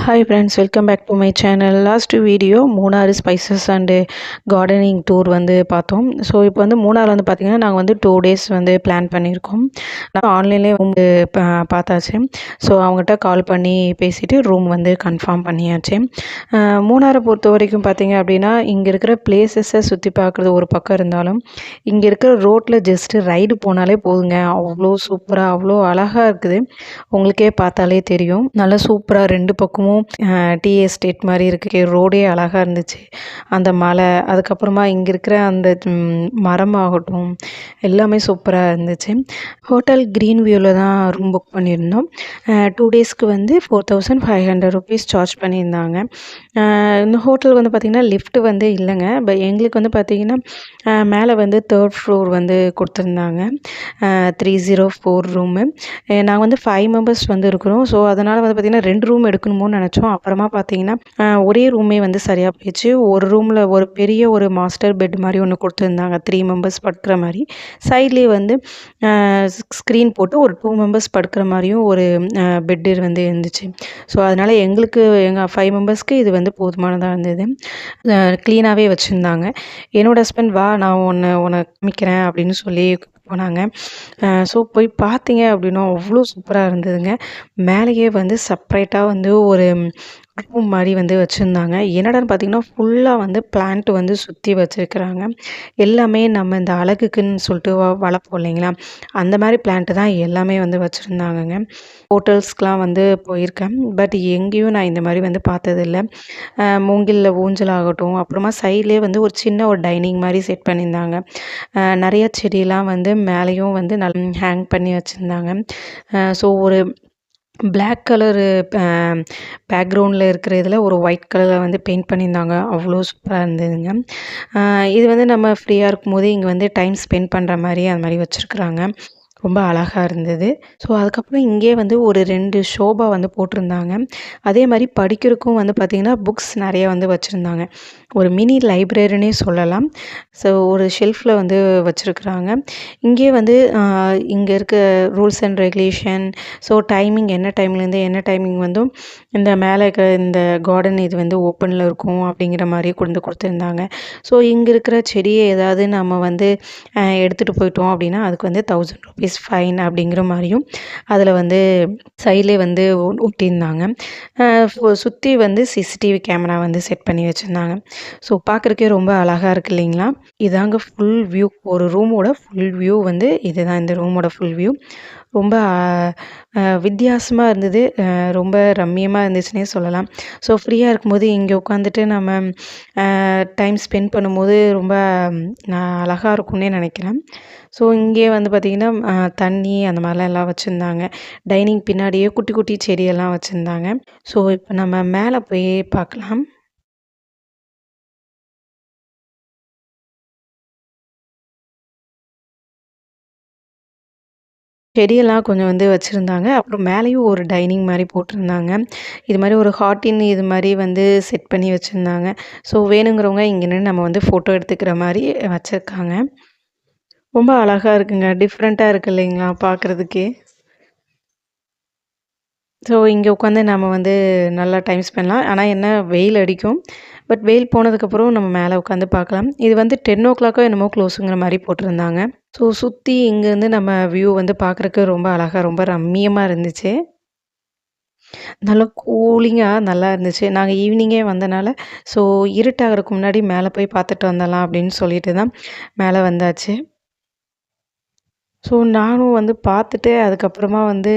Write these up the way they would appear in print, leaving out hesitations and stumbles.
Hi friends, welcome back to my channel. Last video Munnar spices and gardening tour வந்து பார்த்தோம். So இப்போ வந்து மூணாறு வந்து பார்த்திங்கன்னா நாங்கள் வந்து 2 days வந்து பிளான் பண்ணியிருக்கோம். நான் ஆன்லைன்லேயே ரூம் பார்த்தாச்சு. ஸோ அவங்ககிட்ட கால் பண்ணி பேசிவிட்டு ரூம் வந்து கன்ஃபார்ம் பண்ணியாச்சு. மூணாரை பொறுத்த வரைக்கும் பார்த்திங்க அப்படின்னா இங்கே இருக்கிற பிளேசஸை சுற்றி பார்க்குறது ஒரு பக்கம் இருந்தாலும் இங்கே இருக்கிற ரோட்டில் ஜஸ்ட்டு ரைடு போனாலே போதுங்க. அவ்வளோ சூப்பராக அவ்வளோ அழகாக இருக்குது. உங்களுக்கே பார்த்தாலே தெரியும். நல்லா சூப்பராக 2 பக்கமும் டீ எஸ்டேட் மாதிரி இருக்கு. ரோடே அழகாக இருந்துச்சு. அந்த மலை, அதுக்கப்புறமா இங்கே இருக்கிற அந்த மரமாகட்டும் எல்லாமே சூப்பராக இருந்துச்சு. ஹோட்டல் க்ரீன் வியூவில் தான் ரூம் புக் பண்ணியிருந்தோம். 2 daysக்கு வந்து 4500 rupees சார்ஜ் பண்ணியிருந்தாங்க. இந்த ஹோட்டல் வந்து பார்த்திங்கன்னா லிஃப்ட் வந்து இல்லைங்க. எங்களுக்கு வந்து பார்த்திங்கன்னா மேலே வந்து 3rd floor வந்து கொடுத்துருந்தாங்க. 304 ரூமு. நாங்கள் வந்து 5 members வந்து இருக்கிறோம். ஸோ அதனால் வந்து பார்த்திங்கன்னா 2 ரூம் எடுக்கணுமோன்னு நினச்சோம். அப்புறமா பார்த்திங்கன்னா ஒரே ரூமே வந்து சரியாக போயிடுச்சு. ஒரு ரூமில் ஒரு பெரிய ஒரு மாஸ்டர் பெட் மாதிரி ஒன்று கொடுத்துருந்தாங்க. 3 members படுக்கிற மாதிரி. சைட்லேயே வந்து ஸ்க்ரீன் போட்டு ஒரு 2 members படுக்கிற மாதிரியும் ஒரு பெட்டு வந்து இருந்துச்சு. ஸோ அதனால் எங்களுக்கு எங்கள் 5 membersக்கு இது வந்து போதுமானதாக இருந்தது. க்ளீனாகவே வச்சுருந்தாங்க. என்னோடய ஹஸ்பண்ட் வா நான் உன்னை காமிக்கிறேன் அப்படின்னு சொல்லி போனாங்க. ஸோ போய் பார்த்தீங்க அப்படின்னா அவ்வளோ சூப்பராக இருந்ததுங்க. மேலேயே வந்து செப்ரேட்டாக வந்து ஒரு ரூம் மாதிரி வந்து வச்சுருந்தாங்க. என்னடான்னு பார்த்தீங்கன்னா ஃபுல்லாக வந்து பிளான்ட் வந்து சுற்றி வச்சுருக்குறாங்க. எல்லாமே நம்ம இந்த அழகுக்குன்னு சொல்லிட்டு வளர்ப்போம் இல்லைங்களா, அந்த மாதிரி பிளான்ட்டு தான் எல்லாமே வந்து வச்சுருந்தாங்கங்க. ஹோட்டல்ஸ்க்கெலாம் வந்து போயிருக்கேன். பட் எங்கேயும் நான் இந்த மாதிரி வந்து பார்த்ததில்ல. மூங்கிலில் ஊஞ்சல் ஆகட்டும், அப்புறமா சைட்லேயே வந்து ஒரு சின்ன ஒரு டைனிங் மாதிரி செட் பண்ணியிருந்தாங்க. நிறைய செடியெலாம் வந்து மேலேயும் வந்து ஹேங் பண்ணி வச்சுருந்தாங்க. ஸோ ஒரு பிளாக் கலரு பேக்ரவுண்டில் இருக்கிற இதில் ஒரு ஒயிட் கலரில் வந்து பெயிண்ட் பண்ணியிருந்தாங்க. அவ்வளோ சூப்பராக இருந்ததுங்க. இது வந்து நம்ம ஃப்ரீயாக இருக்கும்போது இங்கே வந்து டைம் ஸ்பெண்ட் பண்ணுற மாதிரி அது மாதிரி வச்சுருக்குறாங்க. ரொம்ப அழகாக இருந்தது. ஸோ அதுக்கப்புறம் இங்கேயே வந்து ஒரு 2 ஷோபா வந்து போட்டிருந்தாங்க. அதே மாதிரி படிக்கிறதுக்கும் வந்து பார்த்திங்கன்னா புக்ஸ் நிறைய வந்து வச்சுருந்தாங்க. ஒரு மினி லைப்ரரினே சொல்லலாம். ஸோ ஒரு ஷெல்ஃபில் வந்து வச்சுருக்குறாங்க. இங்கே வந்து இங்கே இருக்க rules and regulation, so timing என்ன டைம்லேருந்து என்ன டைமிங் வந்து இந்த மேலே இருக்கிற இந்த கார்டன் இது வந்து ஓப்பனில் இருக்கும் அப்படிங்கிற மாதிரி கொடுத்துருந்தாங்க. ஸோ இங்கே இருக்கிற செடியை ஏதாவது நம்ம வந்து எடுத்துகிட்டு போயிட்டோம் அப்படின்னா அதுக்கு வந்து 1000 rupees ஃபைன் அப்படிங்கிற மாதிரியும் அதில் வந்து சைட்லேயே வந்து ஒட்டியிருந்தாங்க. சுற்றி வந்து சிசிடிவி கேமரா வந்து செட் பண்ணி வச்சுருந்தாங்க. ஸோ பார்க்குறக்கே ரொம்ப அழகாக இருக்குது இல்லைங்களா. இதாங்க ஃபுல் வியூ. ஒரு ரூமோட ஃபுல் வியூ வந்து இதுதான். இந்த ரூமோட ஃபுல் வியூ ரொம்ப வித்தியாசமாக இருந்தது. ரொம்ப ரம்மியமாக இருந்துச்சுன்னே சொல்லலாம். ஸோ ஃப்ரீயாக இருக்கும்போது இங்கே உட்காந்துட்டு நம்ம டைம் ஸ்பெண்ட் பண்ணும்போது ரொம்ப அழகாக இருக்கும்னே நினைக்கிறேன். ஸோ இங்கே வந்து பார்த்திங்கன்னா தண்ணி அந்த மாதிரிலாம் எல்லாம் வச்சுருந்தாங்க. டைனிங் பின்னாடியே குட்டி குட்டி செடியெல்லாம் வச்சுருந்தாங்க. ஸோ இப்போ நம்ம மேலே போய் பார்க்கலாம். செடியெல்லாம் கொஞ்சம் வந்து வச்சுருந்தாங்க. அப்புறம் மேலேயும் ஒரு டைனிங் மாதிரி போட்டிருந்தாங்க. இது மாதிரி ஒரு ஹார்டின் இது மாதிரி வந்து செட் பண்ணி வச்சுருந்தாங்க. ஸோ வேணுங்கிறவங்க இங்கே நின்று நம்ம வந்து ஃபோட்டோ எடுத்துக்கிற மாதிரி வச்சுருக்காங்க. ரொம்ப அழகாக இருக்குங்க. டிஃப்ரெண்ட்டாக இருக்குது இல்லைங்களா பார்க்குறதுக்கே. ஸோ இங்கே உட்காந்து நம்ம வந்து நல்லா டைம் ஸ்பெண்ட்லாம். ஆனால் என்ன வெயில் அடிக்கும். பட் வெயில் போனதுக்கப்புறம் நம்ம மேலே உட்காந்து பார்க்கலாம். இது வந்து 10 o'clock என்னமோ க்ளோஸுங்கிற மாதிரி போட்டிருந்தாங்க. ஸோ சுற்றி இங்கேருந்து நம்ம வியூ வந்து பார்க்குறக்கு ரொம்ப அழகாக ரொம்ப ரம்மியமாக இருந்துச்சு. நல்லா கூலிங்காக நல்லா இருந்துச்சு. நாங்கள் ஈவினிங்கே வந்தனால ஸோ இருட்டாகிறதுக்கு முன்னாடி மேலே போய் பார்த்துட்டு வந்துடலாம் அப்படின்னு சொல்லிட்டு தான் மேலே வந்தாச்சு. ஸோ நானும் வந்து பார்த்துட்டு அதுக்கப்புறமா வந்து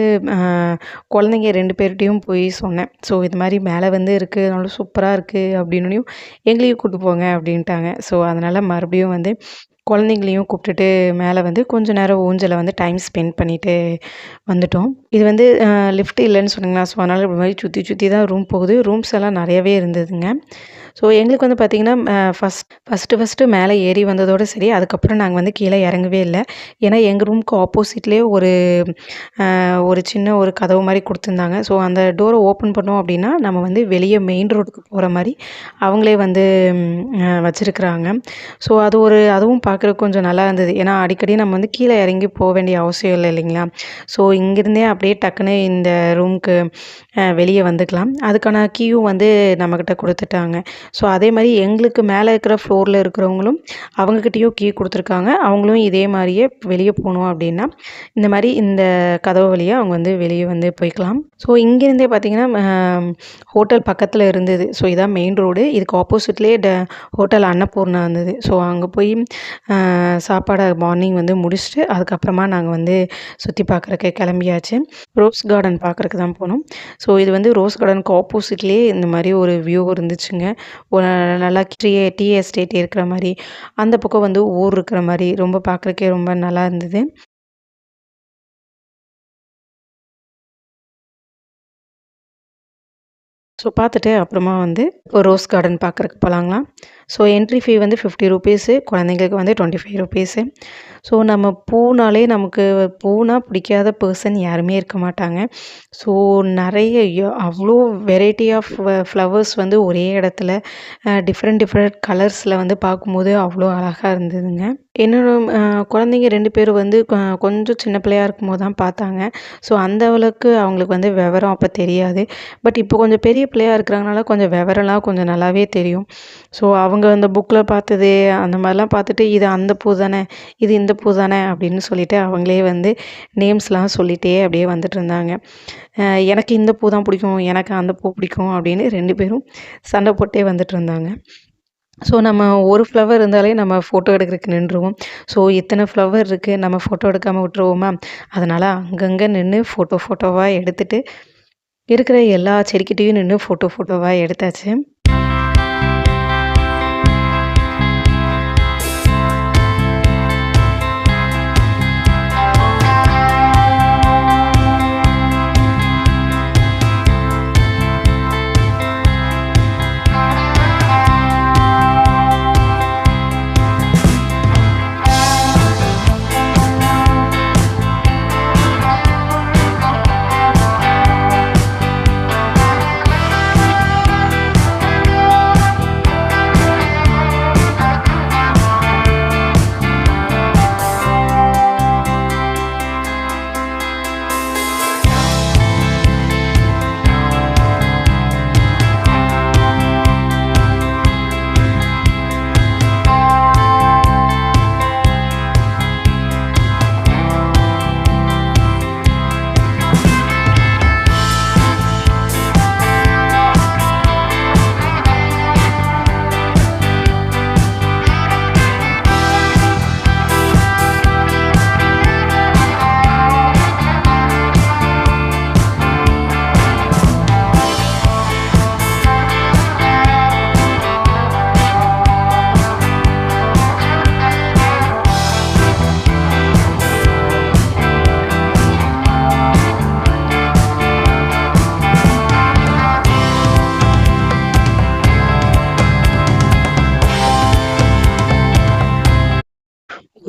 குழந்தைங்க 2 பேர்கிட்டையும் போய் சொன்னேன். ஸோ இது மாதிரி மேலே வந்து இருக்குது, நல்லா சூப்பராக இருக்குது அப்படின்னோனையும் எங்களையும் கூப்பிட்டு போங்க அப்படின்ட்டாங்க. ஸோ அதனால் மறுபடியும் வந்து குழந்தைங்களையும் கூப்பிட்டுட்டு மேலே வந்து கொஞ்சம் நேரம் ஊஞ்சலில் வந்து டைம் ஸ்பெண்ட் பண்ணிவிட்டு வந்துட்டோம். இது வந்து லிஃப்ட் இல்லைன்னு சொன்னீங்களா, ஸோ அதனால் இது மாதிரி சுற்றி சுற்றி தான் ரூம் போகுது. ரூம்ஸ் எல்லாம் நிறையவே இருந்ததுங்க. ஸோ எங்களுக்கு வந்து பார்த்திங்கன்னா ஃபஸ்ட்டு மேலே ஏறி வந்ததோடு சரி, அதுக்கப்புறம் நாங்கள் வந்து கீழே இறங்கவே இல்லை. ஏன்னா எங்கள் ரூமுக்கு ஆப்போசிட்லேயே ஒரு சின்ன ஒரு கதவு மாதிரி கொடுத்துருந்தாங்க. ஸோ அந்த டோரை ஓப்பன் பண்ணோம் அப்படின்னா நம்ம வந்து வெளியே மெயின் ரோடுக்கு போகிற மாதிரி அவங்களே வந்து வச்சுருக்குறாங்க. ஸோ அதுவும் பார்க்குறதுக்கு கொஞ்சம் நல்லா இருந்தது. ஏன்னா அடிக்கடி நம்ம வந்து கீழே இறங்கி போக வேண்டிய அவசியம் இல்லை இல்லைங்களா? ஸோ இங்கேருந்தே அப்படியே டக்குன்னு இந்த ரூமுக்கு வெளியே வந்துக்கலாம். அதுக்கான கீயும் வந்து நம்மக்கிட்ட கொடுத்துட்டாங்க. ஸோ அதே மாதிரி எங்களுக்கு மேலே இருக்கிற ஃப்ளோரில் இருக்கிறவங்களும் அவங்கக்கிட்டேயும் கீ கொடுத்துருக்காங்க. அவங்களும் இதே மாதிரியே வெளியே போகணும் அப்படின்னா இந்த கதவு வழியாக அவங்க வந்து வெளியே வந்து போய்க்கலாம். ஸோ இங்கேருந்தே பார்த்திங்கன்னா ஹோட்டல் பக்கத்தில் இருந்தது. ஸோ இதான் மெயின் ரோடு. இதுக்கு ஆப்போசிட்லேயே ஹோட்டல் அன்னபூர்ணா இருந்தது. ஸோ அங்கே போய் சாப்பாடை மார்னிங் வந்து முடிச்சுட்டு அதுக்கப்புறமா நாங்கள் வந்து சுற்றி பார்க்குறக்கு கிளம்பியாச்சு. ரோஸ் கார்டன் பார்க்குறக்கு தான் போனோம். ஸோ இது வந்து ரோஸ் கார்டனுக்கு ஆப்போசிட்லேயே இந்த மாதிரி ஒரு வியூ இருந்துச்சுங்க. ஒரு நல்லா டீ எஸ்டேட் இருக்கிற மாதிரி, அந்த பக்கம் வந்து ஊர் இருக்கிற மாதிரி ரொம்ப பார்க்குறக்கே ரொம்ப நல்லா இருந்தது. ஸோ பார்த்துட்டு அப்புறமா வந்து ஒரு ரோஸ் கார்டன் பார்க்குறக்கு போகலாங்களா. ஸோ என்ட்ரி ஃபீ வந்து ₹50, குழந்தைங்களுக்கு வந்து ₹25. ஸோ நம்ம நமக்கு பூனா பிடிக்காத பர்சன் யாருமே இருக்க மாட்டாங்க. ஸோ நிறைய அவ்வளோ வெரைட்டி ஆஃப் ஃப்ளவர்ஸ் வந்து ஒரே இடத்துல டிஃப்ரெண்ட் கலர்ஸில் வந்து பார்க்கும்போது அவ்வளோ அழகாக இருந்ததுங்க. என்னோட குழந்தைங்க 2 பேரும் வந்து கொஞ்சம் சின்ன பிள்ளையா இருக்கும்போது தான் பார்த்தாங்க. ஸோ அந்த அளவுக்கு அவங்களுக்கு வந்து விவரம் அப்போ தெரியாது. பட் இப்போ கொஞ்சம் பெரிய பிள்ளையா இருக்கிறதுனால கொஞ்சம் விவரம்லாம் கொஞ்சம் நல்லாவே தெரியும். ஸோ அவங்க அந்த புக்கில் பார்த்தது அந்த மாதிரிலாம் பார்த்துட்டு இது அந்த பூ தானே, இது இந்த பூ தானே அப்படின்னு சொல்லிட்டு அவங்களே வந்து நேம்ஸ்லாம் சொல்லிகிட்டே அப்படியே வந்துட்டு இருந்தாங்க. எனக்கு இந்த பூ தான் பிடிக்கும், எனக்கு அந்த பூ பிடிக்கும் அப்படின்னு 2 பேரும் சண்டை போட்டே வந்துட்டு இருந்தாங்க. ஸோ நம்ம ஒரு ஃப்ளவர் இருந்தாலே நம்ம ஃபோட்டோ எடுக்கிறதுக்கு நின்றுவோம். ஸோ இத்தனை ஃப்ளவர் இருக்குது, நம்ம ஃபோட்டோ எடுக்காமல் விட்டுருவோமா? அதனால் அங்கங்கே நின்று ஃபோட்டோவாக எடுத்துகிட்டு இருக்கிற எல்லா செடிக்கிட்டேயும் நின்று ஃபோட்டோவாக எடுத்தாச்சு.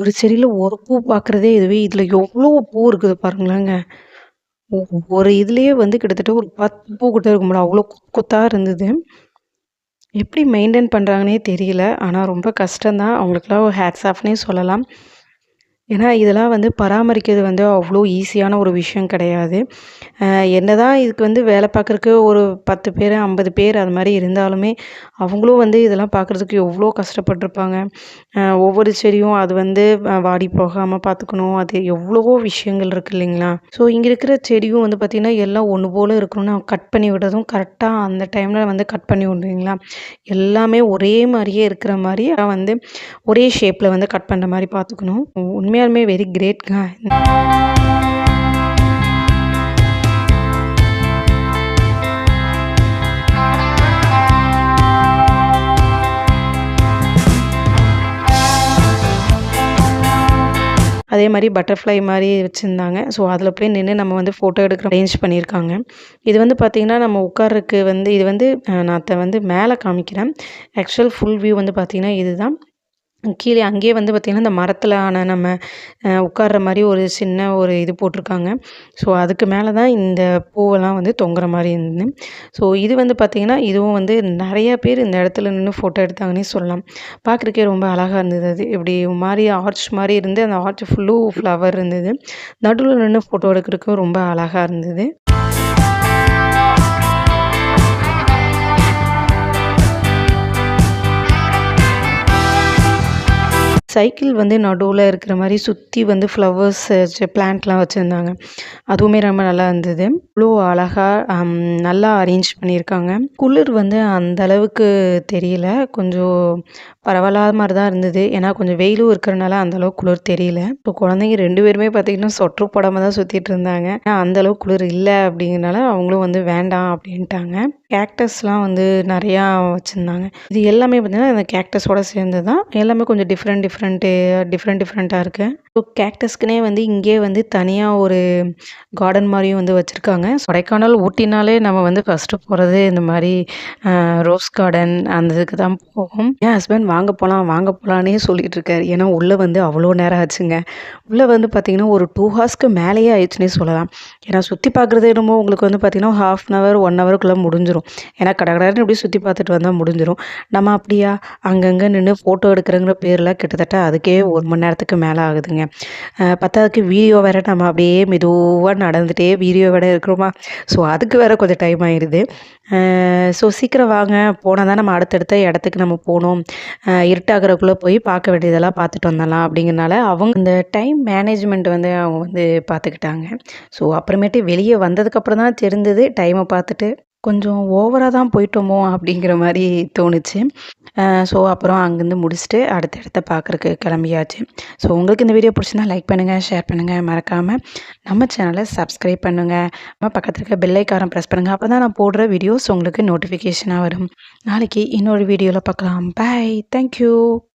ஒரு செடியில் ஒரு பூ பார்க்குறதே இதுவே இதில் எவ்வளோ பூ இருக்குது பாருங்களேங்க. ஒரு இதுலேயே வந்து கிட்டத்தட்ட ஒரு 10 பூ கிட்ட இருக்கும் போல, அவ்வளோ கொத்தா இருந்தது. எப்படி மெயின்டெயின் பண்ணுறாங்கன்னே தெரியல. ஆனால் ரொம்ப கஷ்டம் தான். அவங்களுக்கெல்லாம் ஹேட்ஸ் ஆஃப்னே சொல்லலாம். ஏன்னா இதெல்லாம் வந்து பராமரிக்கிறது வந்து அவ்வளோ ஈஸியான ஒரு விஷயம் கிடையாது. என்னதான் இதுக்கு வந்து வேலை பார்க்குறக்கு ஒரு 10 பேர் 50 பேர் அது மாதிரி இருந்தாலுமே அவங்களும் வந்து இதெல்லாம் பார்க்குறதுக்கு எவ்வளோ கஷ்டப்பட்டுருப்பாங்க. ஒவ்வொரு செடியும் அது வந்து வாடி போகாமல் பார்த்துக்கணும். அது எவ்வளவோ விஷயங்கள் இருக்குது இல்லைங்களா? ஸோ இங்கே இருக்கிற செடியும் வந்து பார்த்திங்கன்னா எல்லாம் ஒன்று போல் இருக்கணும்னு கட் பண்ணி விடுறதும் கரெக்டாக அந்த டைமில் வந்து கட் பண்ணி விடுவீங்களா? எல்லாமே ஒரே மாதிரியே இருக்கிற மாதிரி வந்து ஒரே ஷேப்பில் வந்து கட் பண்ணுற மாதிரி பார்த்துக்கணும். உண்மையாலுமே வெரி கிரேட்ங்க. அதே மாதிரி பட்டர்ஃப்ளை மாதிரி வச்சுருந்தாங்க. ஸோ அதில் போய் நின்று நம்ம வந்து ஃபோட்டோ எடுக்கிற அரேஞ்ச் பண்ணியிருக்காங்க. இது வந்து பார்த்திங்கன்னா நம்ம உட்கார்றதுக்கு வந்து இது வந்து நான் வந்து மேலே காமிக்கிறேன். ஆக்சுவல் ஃபுல் வியூ வந்து பார்த்திங்கன்னா இதுதான். கீழே அங்கேயே வந்து பார்த்திங்கன்னா இந்த மரத்தில் ஆன நம்ம உட்கார்ற மாதிரி ஒரு சின்ன ஒரு இது போட்டிருக்காங்க. ஸோ அதுக்கு மேலே தான் இந்த பூவெல்லாம் வந்து தொங்குற மாதிரி இருந்தது. ஸோ இது வந்து பார்த்திங்கன்னா இதுவும் வந்து நிறைய பேர் இந்த இடத்துல நின்று ஃபோட்டோ எடுத்தாங்கன்னே சொல்லலாம். பார்க்குறக்கே ரொம்ப அழகாக இருந்தது. அது இப்படி மாதிரி ஆர்ச் மாதிரி இருந்து அந்த ஆர்ச் ஃபுல்லும் ஃப்ளவர் இருந்தது. நடுவில் நின்று ஃபோட்டோ எடுக்கிறதுக்கும் ரொம்ப அழகாக இருந்தது. சைக்கிள் வந்து நடுவில் இருக்கிற மாதிரி சுற்றி வந்து ஃப்ளவர்ஸ் பிளான்ட்லாம் வச்சுருந்தாங்க. அதுவுமே ரொம்ப நல்லா இருந்தது. இவ்வளோ அழகாக நல்லா அரேஞ்ச் பண்ணியிருக்காங்க. குளிர் வந்து அந்த அளவுக்கு தெரியல. கொஞ்சம் பரவாயில்லாத மாதிரி தான் இருந்தது. ஏன்னா கொஞ்சம் வெயிலும் இருக்கிறனால அந்தளவுக்கு குளிர் தெரியல. இப்போ குழந்தைங்க 2 பேருமே பார்த்திங்கன்னா சொட்டர் போடாமல் தான் சுற்றிட்டு இருந்தாங்க. ஏன்னா அந்தளவுக்கு குளிர் இல்லை அப்படிங்கிறனால அவங்களும் வந்து வேண்டாம் அப்படின்ட்டாங்க. கேக்டஸ்லாம் வந்து நிறையா வச்சுருந்தாங்க. இது எல்லாமே பார்த்திங்கன்னா அந்த கேக்டஸோடு சேர்ந்து தான். எல்லாமே கொஞ்சம் டிஃப்ரெண்ட்டாக இருக்குது. ஸோ கேக்டஸ்க்குனே வந்து இங்கேயே வந்து தனியாக ஒரு கார்டன் மாதிரியும் வந்து வச்சுருக்காங்க. கொடைக்கானல், ஊட்டினாலே நம்ம வந்து ஃபஸ்ட்டு போகிறது இந்த மாதிரி ரோஸ் கார்டன் அந்த இதுக்கு தான் போகும். என் ஹஸ்பண்ட் வாங்க போகலான்னே சொல்லிகிட்டு இருக்காரு. ஏன்னா உள்ளே வந்து அவ்வளோ நேரம் ஆச்சுங்க. உள்ளே வந்து பார்த்திங்கன்னா ஒரு 2 ஹார்ஸ்க்கு மேலேயே ஆயிடுச்சுன்னே சொல்லலாம். ஏன்னா சுற்றி பார்க்குறது என்னமோ உங்களுக்கு வந்து பார்த்திங்கன்னா 1/2 அன் ஹவர் 1 ஹவருக்குள்ளே முடிஞ்சிடும். ஏன்னா கடகடன்னு இப்படி சுற்றி பார்த்துட்டு வந்தால் முடிஞ்சிடும். நம்ம அப்படியா அங்கங்கே நின்று ஃபோட்டோ எடுக்கிறங்கிற பேரில் கிட்டத்தட்ட அதுக்கே 1 மணி நேரத்துக்கு மேலே ஆகுதுங்க. பத்தாததுக்கு வீடியோ வேறு நம்ம அப்படியே மெதுவாக நடந்துகிட்டே வீடியோ வேறு இருக்கிறோமா. ஸோ அதுக்கு வேறு கொஞ்சம் டைம் ஆயிடுது. ஸோ சீக்கிரம் வாங்க, போனால் தான் நம்ம அடுத்தடுத்த இடத்துக்கு நம்ம போகணும். இருட்டாகிறக்குள்ளே போய் பார்க்க வேண்டியதெல்லாம் பார்த்துட்டு வந்துடலாம் அப்படிங்கிறனால அவங்க இந்த டைம் மேனேஜ்மெண்ட் வந்து அவங்க வந்து பார்த்துக்கிட்டாங்க. ஸோ அப்புறமேட்டு வெளியே வந்ததுக்கப்புறம் தான் தெரிந்தது டைமை பார்த்துட்டு கொஞ்சம் ஓவராக தான் போயிட்டோமோ அப்படிங்கிற மாதிரி தோணுச்சு. ஸோ அப்புறம் அங்கேருந்து முடிச்சுட்டு அடுத்த இடத்த பார்க்குறக்கு கிளம்பியாச்சு. ஸோ உங்களுக்கு இந்த வீடியோ பிடிச்சிருந்தா லைக் பண்ணுங்கள், ஷேர் பண்ணுங்கள், மறக்காமல் நம்ம சேனலை சப்ஸ்கிரைப் பண்ணுங்கள். நம்ம பக்கத்தில் இருக்க பெல் ஐக்கானை ப்ரெஸ் பண்ணுங்கள். அப்போ தான் நான் போடுற வீடியோஸ் உங்களுக்கு நோட்டிஃபிகேஷனாக வரும். நாளைக்கு இன்னொரு வீடியோவில் பார்க்கலாம். பாய், தேங்க்யூ.